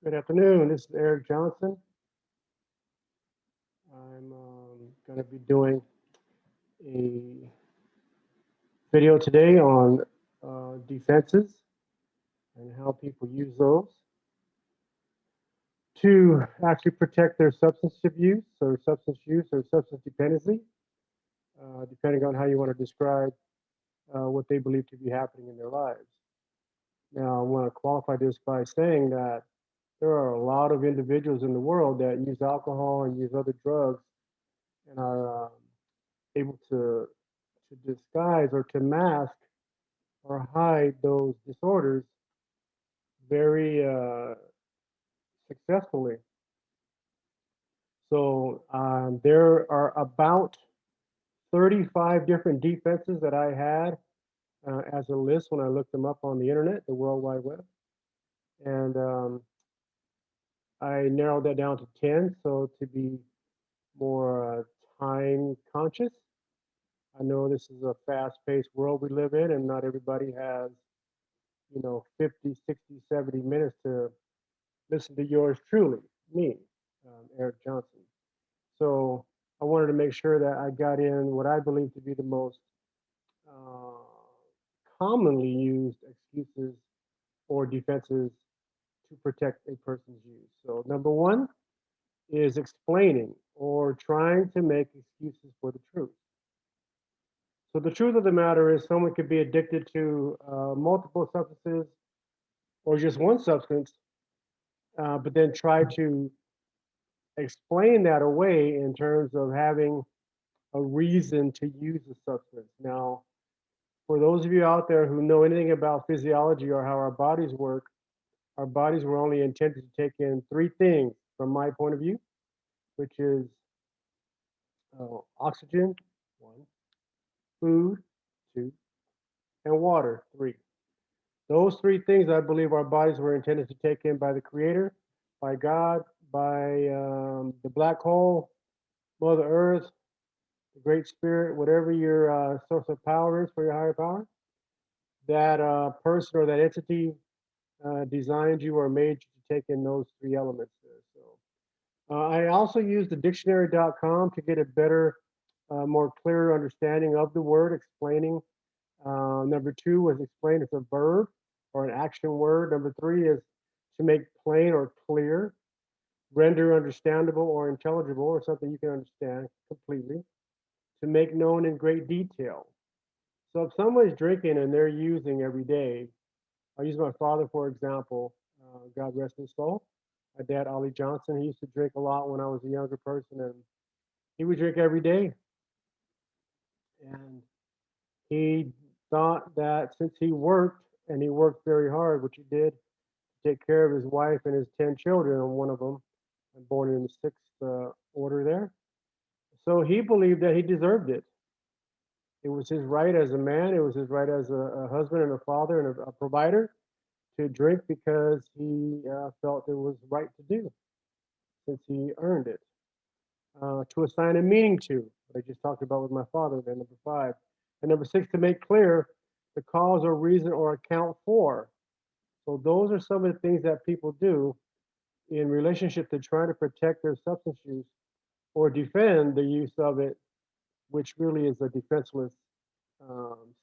Good afternoon. This is Eric Johnson. I'm going to be doing a video today on defenses and how people use those to actually protect their substance dependency, depending on how you want to describe what they believe to be happening in their lives. Now, I want to qualify this by saying that there are a lot of individuals in the world that use alcohol and use other drugs and are able to disguise or to mask or hide those disorders very successfully. So there are about 35 different defenses that I had as a list when I looked them up on the internet, the World Wide Web. And I narrowed that down to 10. So to be more time conscious, I know this is a fast paced world we live in, and not everybody has, 50, 60, 70 minutes to listen to yours truly, me, Eric Johnson. So I wanted to make sure that I got in what I believe to be the most uh, commonly used excuses or defenses to protect a person's use. So number one is explaining or trying to make excuses for the truth. So the truth of the matter is someone could be addicted to multiple substances or just one substance, but then try to explain that away in terms of having a reason to use the substance. Now, for those of you out there who know anything about physiology or how our bodies were only intended to take in three things from my point of view, which is oxygen, one, food, two, and water, three. Those three things I believe our bodies were intended to take in by the Creator, by God, by the black hole, Mother Earth, the Great Spirit, whatever your source of power is for your higher power. That person or that entity designed you or made you to take in those three elements there. So I also used the dictionary.com to get a better, more clearer understanding of the word, explaining. Number two was explain as a verb or an action word. Number three is to make plain or clear, render understandable or intelligible or something you can understand completely, to make known in great detail. So if someone's drinking and they're using every day, I use my father for example. God rest his soul. My dad, Ollie Johnson, he used to drink a lot when I was a younger person, and he would drink every day. And he thought that since he worked and he worked very hard, which he did, to take care of his wife and his 10 children, and one of them born in the sixth order there. So he believed that he deserved it. It was his right as a man, it was his right as a husband and a father and a provider to drink because he felt it was right to do since he earned it. To assign a meaning to, what I just talked about with my father, there, number five. And number six, to make clear the cause or reason or account for. So those are some of the things that people do in relationship to trying to protect their substance use or defend the use of it, which really is a defenseless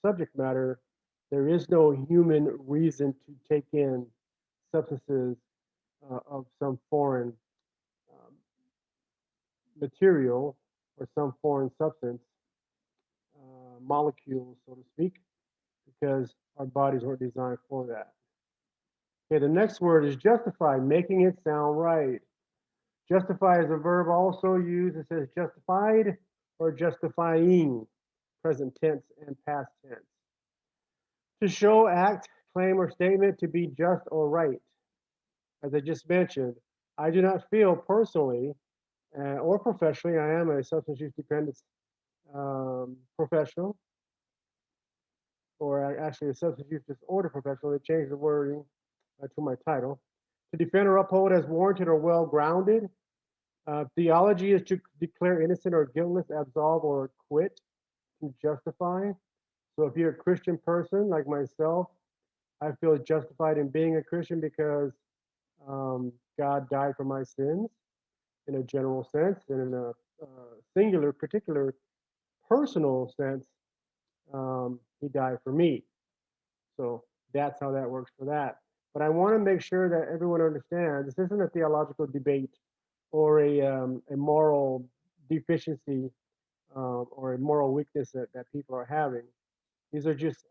subject matter. There is no human reason to take in substances of some foreign um, material or some foreign substance, molecules, so to speak, because our bodies weren't designed for that. Okay, the next word is justify, making it sound right. Justify is a verb also used. It says justified or justifying, present tense and past tense. To show, act, claim, or statement to be just or right. As I just mentioned, I do not feel personally or professionally, I am a substance use dependence professional, or actually a substance use disorder professional. They changed the wording to my title. To defend or uphold as warranted or well grounded. Theology is to declare innocent or guiltless, absolve or acquit, to justify. So if you're a Christian person like myself, I feel justified in being a Christian because God died for my sins in a general sense, and in a singular, particular, personal sense, He died for me. So that's how that works for that. But I want to make sure that everyone understands this isn't a theological debate or a moral deficiency or a moral weakness that people are having. These are just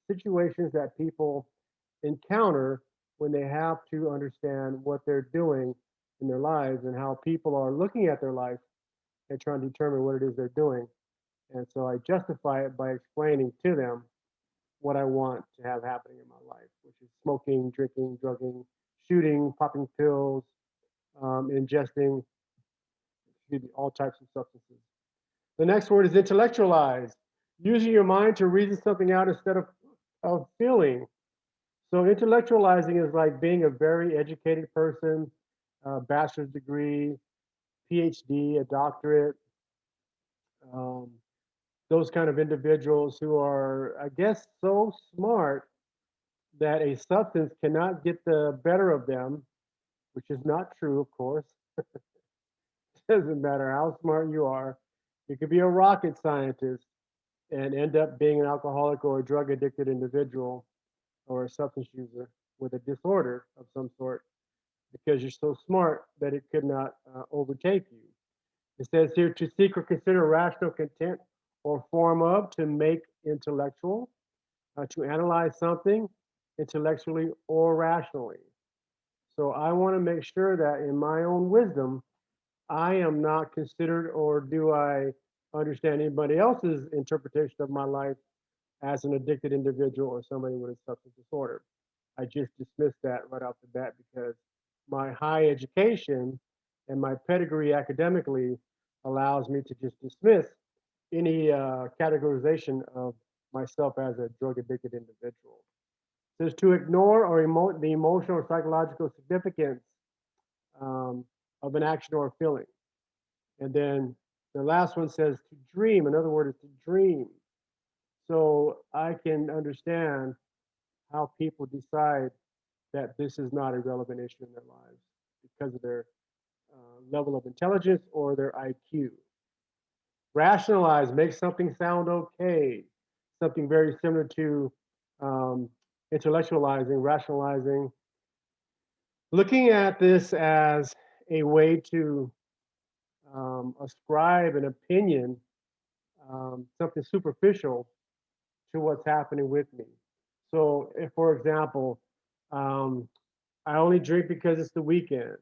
situations that people encounter when they have to understand what they're doing in their lives and how people are looking at their life and trying to determine what it is they're doing. And so I justify it by explaining to them what I want to have happening in my life, which is smoking, drinking, drugging, shooting, popping pills, ingesting, excuse me, all types of substances. The next word is intellectualize, using your mind to reason something out instead of feeling. So intellectualizing is like being a very educated person, a bachelor's degree, PhD, a doctorate, um, those kind of individuals who are, I guess, so smart that a substance cannot get the better of them, which is not true, of course. Doesn't matter how smart you are. You could be a rocket scientist and end up being an alcoholic or a drug addicted individual or a substance user with a disorder of some sort because you're so smart that it could not overtake you. It says here to seek or consider rational content or form of, to make intellectual, to analyze something intellectually or rationally. So I want to make sure that in my own wisdom, I am not considered, or do I understand anybody else's interpretation of my life as an addicted individual or somebody with a substance disorder. I just dismiss that right off the bat because my high education and my pedigree academically allows me to just dismiss any categorization of myself as a drug addicted individual. It says to ignore or the emotional or psychological significance um, of an action or a feeling. And then the last one says to dream. Another word is to dream. So I can understand how people decide that this is not a relevant issue in their lives because of their level of intelligence or their IQ. Rationalize, make something sound okay. Something very similar to um, intellectualizing, rationalizing. Looking at this as a way to ascribe an opinion, something superficial to what's happening with me. So, if, for example, um, I only drink because it's the weekend,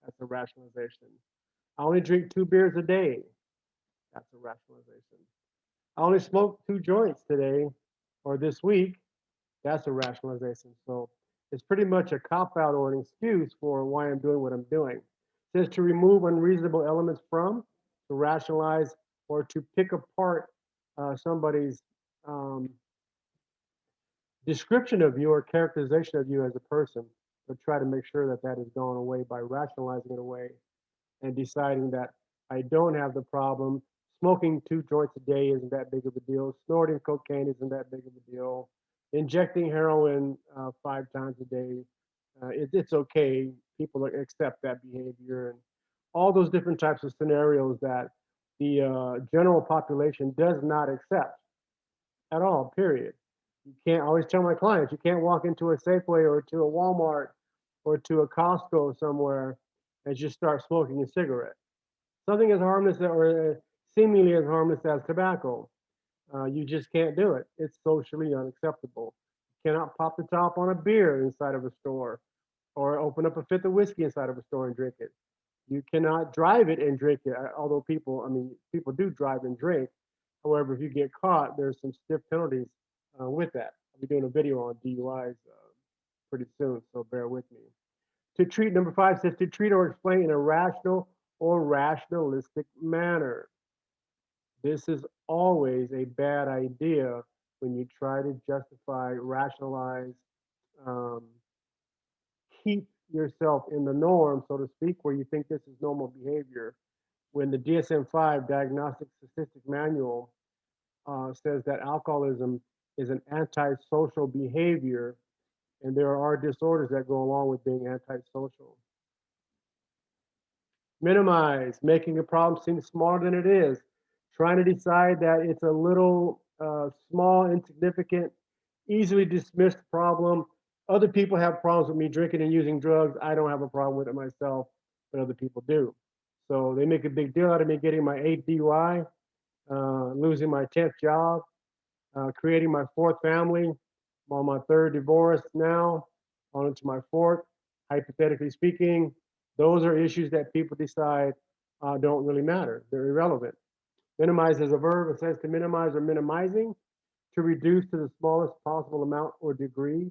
that's a rationalization. I only drink 2 beers a day, that's a rationalization. I only smoke 2 joints today or this week, that's a rationalization. So, it's pretty much a cop out or an excuse for why I'm doing what I'm doing. It says to remove unreasonable elements from, to rationalize, or to pick apart somebody's um, description of you or characterization of you as a person, but try to make sure that that is gone away by rationalizing it away and deciding that I don't have the problem. Smoking 2 joints a day isn't that big of a deal. Snorting cocaine isn't that big of a deal. Injecting heroin 5 times a day, it's okay. People accept that behavior and all those different types of scenarios that the general population does not accept at all, period. You can't I always tell my clients, you can't walk into a Safeway or to a Walmart or to a Costco somewhere and just start smoking a cigarette. Something as harmless or seemingly as harmless as tobacco. You just can't do it. It's socially unacceptable. You cannot pop the top on a beer inside of a store or open up a fifth of whiskey inside of a store and drink it. You cannot drive it and drink it. Although people, I mean, people do drive and drink. However, if you get caught, there's some stiff penalties with that. I'll be doing a video on DUIs pretty soon, so bear with me. To treat, number 5 says to treat or explain in a rational or rationalistic manner. This is always a bad idea when you try to justify, rationalize, um, keep yourself in the norm, so to speak, where you think this is normal behavior. When the DSM-5 Diagnostic Statistic Manual says that alcoholism is an antisocial behavior And there are disorders that go along with being antisocial. Minimize, making a problem seem smaller than it is, trying to decide that it's a little small, insignificant, easily dismissed problem. Other people have problems with me drinking and using drugs. I don't have a problem with it myself, but other people do. So they make a big deal out of me getting my 8th DUI, losing my 10th job, creating my 4th family. I'm on my 3rd divorce now, on into my 4th. Hypothetically speaking, those are issues that people decide don't really matter. They're irrelevant. Minimize as a verb, it says to minimize or minimizing, to reduce to the smallest possible amount or degree.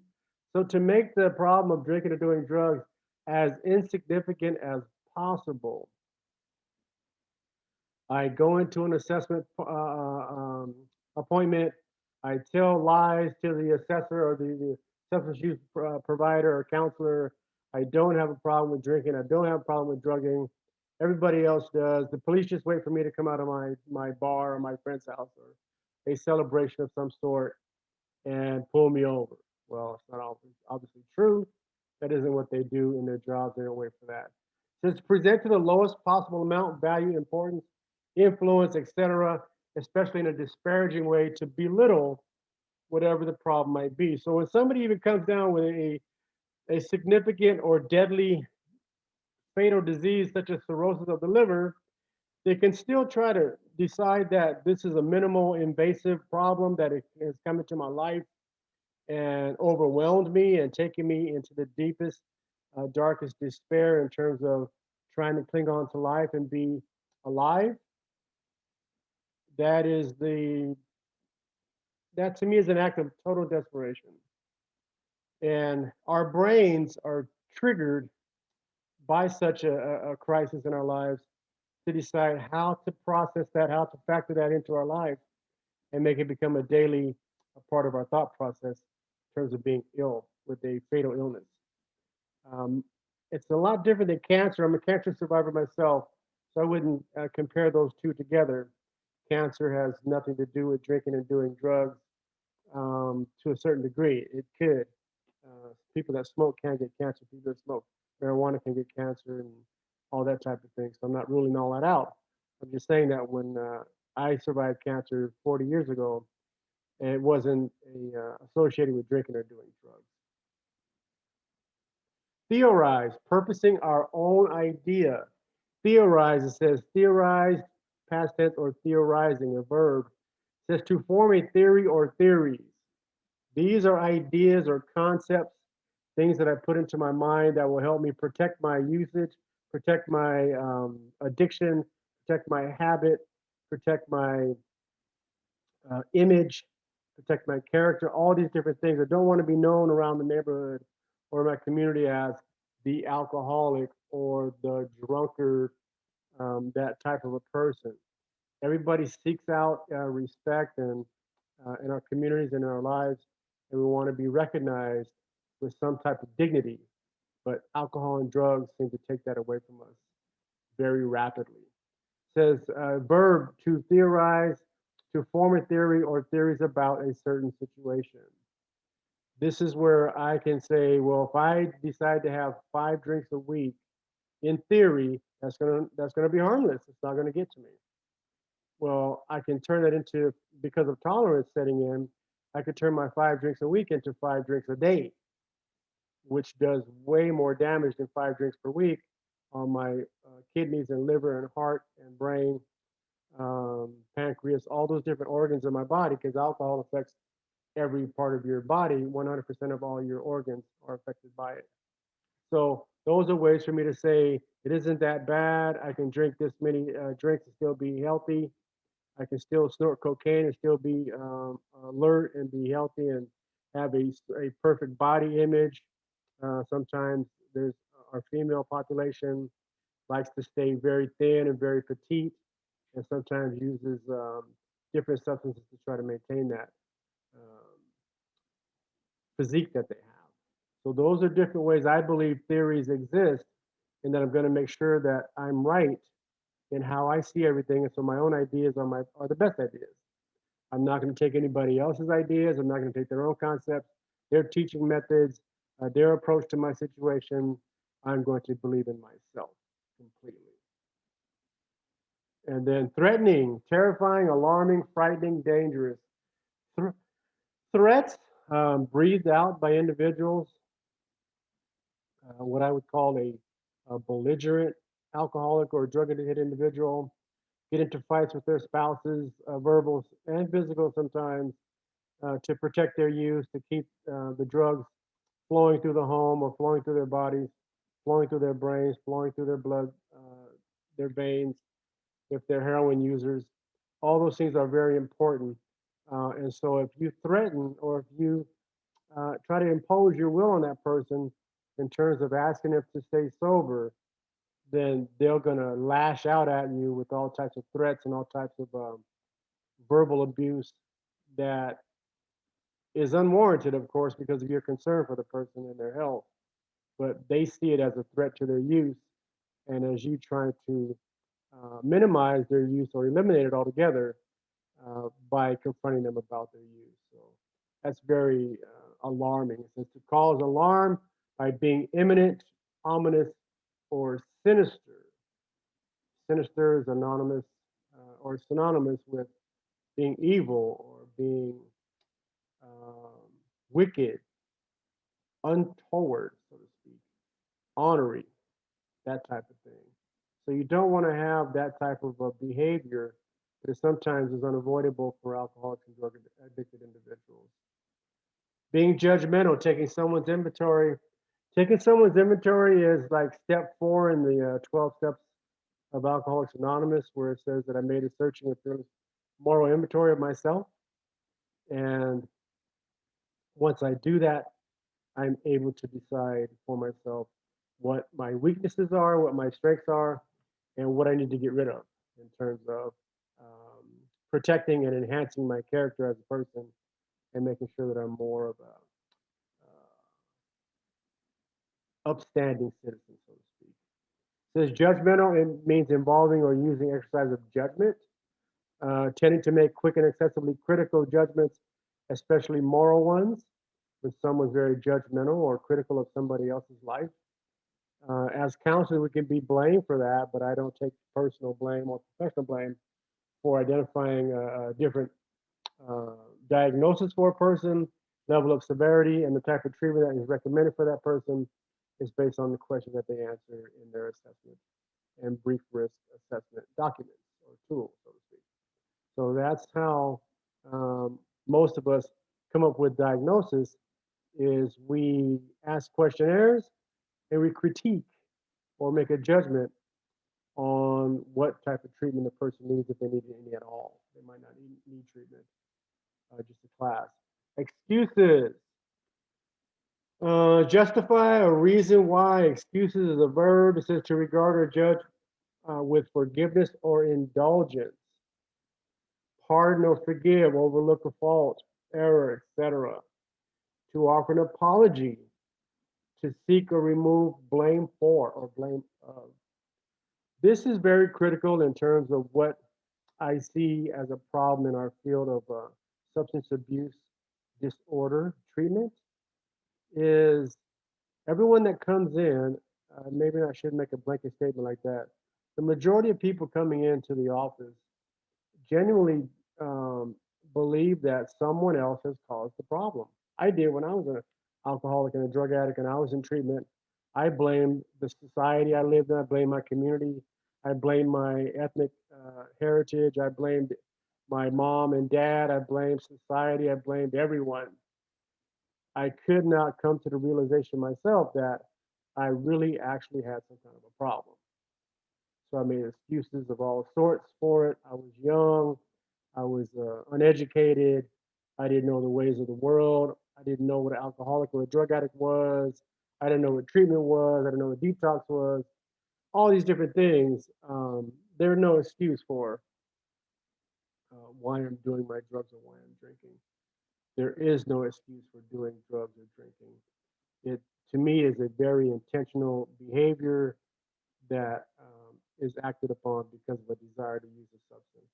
So to make the problem of drinking or doing drugs as insignificant as possible. I go into an assessment appointment. I tell lies to the assessor or the substance use provider or counselor. I don't have a problem with drinking. I don't have a problem with drugging. Everybody else does. The police just wait for me to come out of my bar or my friend's house or a celebration of some sort and pull me over. Well, it's not obviously true. That isn't what they do in their jobs. They don't wait for that. Says present to the lowest possible amount, value, importance, influence, etc., especially in a disparaging way to belittle whatever the problem might be. So when somebody even comes down with a significant or deadly fatal disease such as cirrhosis of the liver, they can still try to decide that this is a minimal invasive problem that has come into my life and overwhelmed me and taken me into the deepest, darkest despair in terms of trying to cling on to life and be alive. That is that to me is an act of total desperation. And our brains are triggered by such a crisis in our lives to decide how to process that, how to factor that into our life and make it become a daily part of our thought process in terms of being ill with a fatal illness. Um, it's a lot different than cancer. I'm a cancer survivor myself, so I wouldn't compare those two together. Cancer has nothing to do with drinking and doing drugs to a certain degree. It could. People that smoke can get cancer. People that smoke marijuana can get cancer and all that type of thing. So I'm not ruling all that out. I'm just saying that when I survived cancer 40 years ago, it wasn't associated with drinking or doing drugs. Theorize, purposing our own idea. Theorize, it says theorize, past tense, or theorizing, a verb. It says to form a theory or theories. These are ideas or concepts, things that I put into my mind that will help me protect my usage, protect my addiction, protect my habit, protect my image, protect my character, all these different things. I don't want to be known around the neighborhood or my community as the alcoholic or the drunkard, that type of a person. Everybody seeks out respect and in our communities and in our lives, and we want to be recognized with some type of dignity. But alcohol and drugs seem to take that away from us very rapidly. It says verb to theorize, to form a theory or theories about a certain situation. This is where I can say, well, if I decide to have 5 drinks a week, in theory, that's gonna be harmless. It's not gonna get to me. Well, I can turn that into, because of tolerance setting in, I could turn my 5 drinks a week into 5 drinks a day, which does way more damage than 5 drinks per week on my kidneys and liver and heart and brain, pancreas, all those different organs in my body, because alcohol affects every part of your body. 100% of all your organs are affected by it. So those are ways for me to say it isn't that bad. I can drink this many drinks and still be healthy. I can still snort cocaine and still be alert and be healthy and have a perfect body image. Sometimes there's our female population likes to stay very thin and very petite, and sometimes uses different substances to try to maintain that um, physique that they have. So those are different ways I believe theories exist, and that I'm going to make sure that I'm right in how I see everything, and so my own ideas are the best ideas. I'm not going to take anybody else's ideas. I'm not going to take their own concepts, their teaching methods. their approach to my situation, I'm going to believe in myself completely. And then threatening, terrifying, alarming, frightening, dangerous. Thr Threats breathed out by individuals, what I would call a belligerent alcoholic or drug addicted individual, get into fights with their spouses, verbal and physical sometimes, to protect their use, to keep the drugs flowing through the home or flowing through their bodies, flowing through their brains, flowing through their blood, their veins, if they're heroin users. All those things are very important. And so if you threaten or if you try to impose your will on that person in terms of asking them to stay sober, then they're going to lash out at you with all types of threats and all types of verbal abuse that is unwarranted, of course, because of your concern for the person and their health. But they see it as a threat to their use. And as you try to minimize their use or eliminate it altogether by confronting them about their use. So that's very alarming. It says to cause alarm by being imminent, ominous, or sinister. Sinister is anonymous or synonymous with being evil or being um, wicked, untoward, so to speak, honorary, that type of thing. So you don't want to have that type of behavior that sometimes is unavoidable for alcoholic and drug addicted individuals. Being judgmental, taking someone's inventory is like step 4 in the 12 steps of Alcoholics Anonymous, where it says that I made a searching and fearless moral inventory of myself. And once I do that, I'm able to decide for myself what my weaknesses are, what my strengths are, and what I need to get rid of in terms of um, protecting and enhancing my character as a person and making sure that I'm more of a upstanding citizen, so to speak. It says judgmental, it means involving or using exercise of judgment, tending to make quick and excessively critical judgments, especially moral ones, when someone's very judgmental or critical of somebody else's life. As counselors, we can be blamed for that, but I don't take personal blame or professional blame for identifying a different uh, diagnosis for a person, level of severity, and the type of treatment that is recommended for that person is based on the questions that they answer in their assessment and brief risk assessment documents or tools, so to speak. So that's how most of us come up with diagnosis is we ask questionnaires and we critique or make a judgment on what type of treatment the person needs if they need any at all. They might not need treatment, just a class. Excuses. Justify a reason why. Excuses is a verb. It says to regard or judge with forgiveness or indulgence. Pardon or forgive, overlook a fault, error, etc. To offer an apology, to seek or remove blame for or blame of. This is very critical in terms of what I see as a problem in our field of substance abuse disorder treatment is everyone that comes in, maybe I should make a blanket statement like that. The majority of people coming into the office genuinely um, believe that someone else has caused the problem. I did when I was an alcoholic and a drug addict and I was in treatment. I blamed the society I lived in. I blamed my community. I blamed my ethnic heritage. I blamed my mom and dad. I blamed society. I blamed everyone. I could not come to the realization myself that I really actually had some kind of a problem. So I made excuses of all sorts for it. I was young. I was uneducated. I didn't know the ways of the world. I didn't know what an alcoholic or a drug addict was. I didn't know what treatment was. I didn't know what detox was. All these different things. There's no excuse for why I'm doing my drugs or why I'm drinking. There is no excuse for doing drugs or drinking. It, to me, is a very intentional behavior that is acted upon because of a desire to use a substance.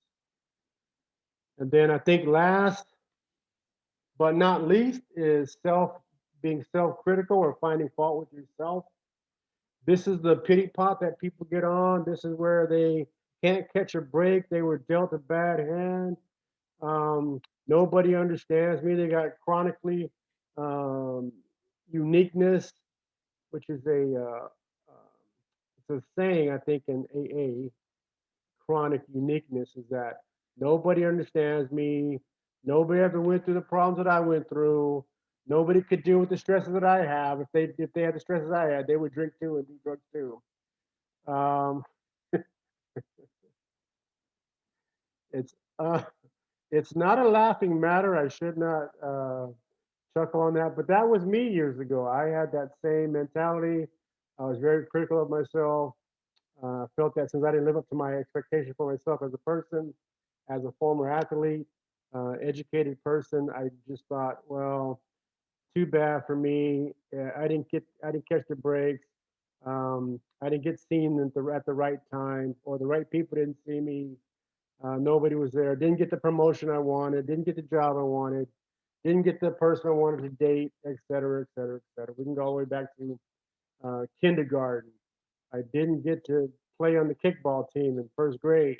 And then I think last but not least is self being self-critical or finding fault with yourself. This is the pity pot that people get on. This is where they can't catch a break. They were dealt a bad hand. Nobody understands me. They got chronically um, uniqueness, which is it's a saying I think in AA. Chronic uniqueness is that nobody understands me. Nobody ever went through the problems that I went through. Nobody could deal with the stresses that I have. If they had the stresses I had, they would drink too and do drugs too. Um, it's uh, it's not a laughing matter. I should not chuckle on that, but that was me years ago. I had that same mentality. I was very critical of myself. Felt that since I didn't live up to my expectation for myself as a person, as a former athlete, educated person, I just thought, well, too bad for me. I didn't catch the breaks. I didn't get seen at the right time, or the right people didn't see me. Nobody was there. Didn't get the promotion I wanted. Didn't get the job I wanted. Didn't get the person I wanted to date, et cetera, et cetera, et cetera. We can go all the way back to kindergarten. I didn't get to play on the kickball team in first grade.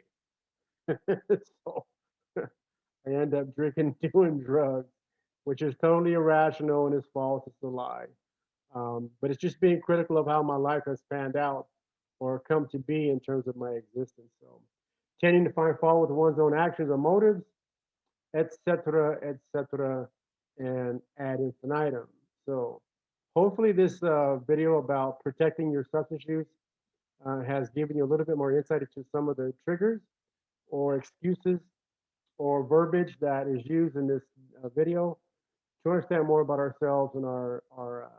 So I end up drinking, doing drugs, which is totally irrational and is false. It's a lie. But it's just being critical of how my life has panned out or come to be in terms of my existence. So tending to find fault with one's own actions or motives, et cetera, and ad infinitum. So hopefully this video about protecting your substance use has given you a little bit more insight into some of the triggers or excuses or verbiage that is used in this video to understand more about ourselves and our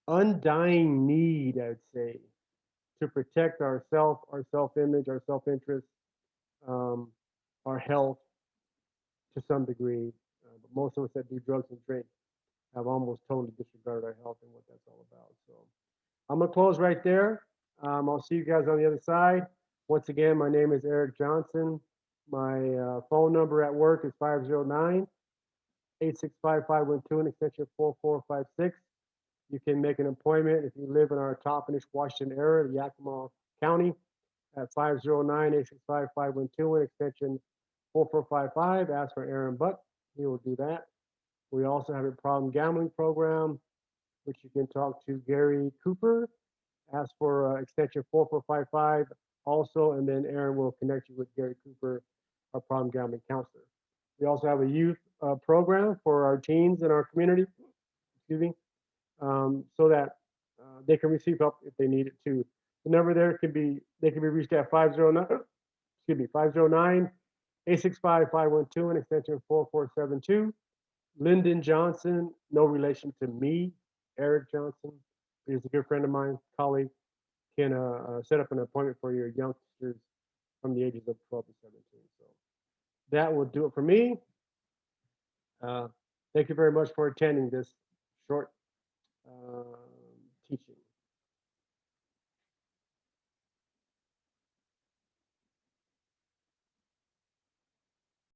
undying need, I'd say, to protect ourself, our self-image, our self-interest, um, our health to some degree. But most of us that do drugs and drink have almost totally disregarded our health and what that's all about. So I'm gonna close right there. I'll see you guys on the other side. Once again, my name is Eric Johnson. My phone number at work is 509 865 512 and extension 4456. You can make an appointment if you live in our Toppenish, Washington area, Yakima County, at 509 865 512 and extension 4455. Ask for Aaron Buck. He will do that. We also have a problem gambling program, which you can talk to Gary Cooper. Ask for extension 4455 also, and then Aaron will connect you with Gary Cooper, our problem gambling counselor. We also have a youth program for our teens in our community, excuse me, so that they can receive help if they need it too. The number there can be they can be reached at 509, excuse me, 509 865 512 and extension 4472. Lyndon Johnson, no relation to me, Eric Johnson. He's a good friend of mine, colleague, can set up an appointment for your youngsters from the ages of 12 to 17. So that will do it for me. Uh, thank you very much for attending this short uh, teaching.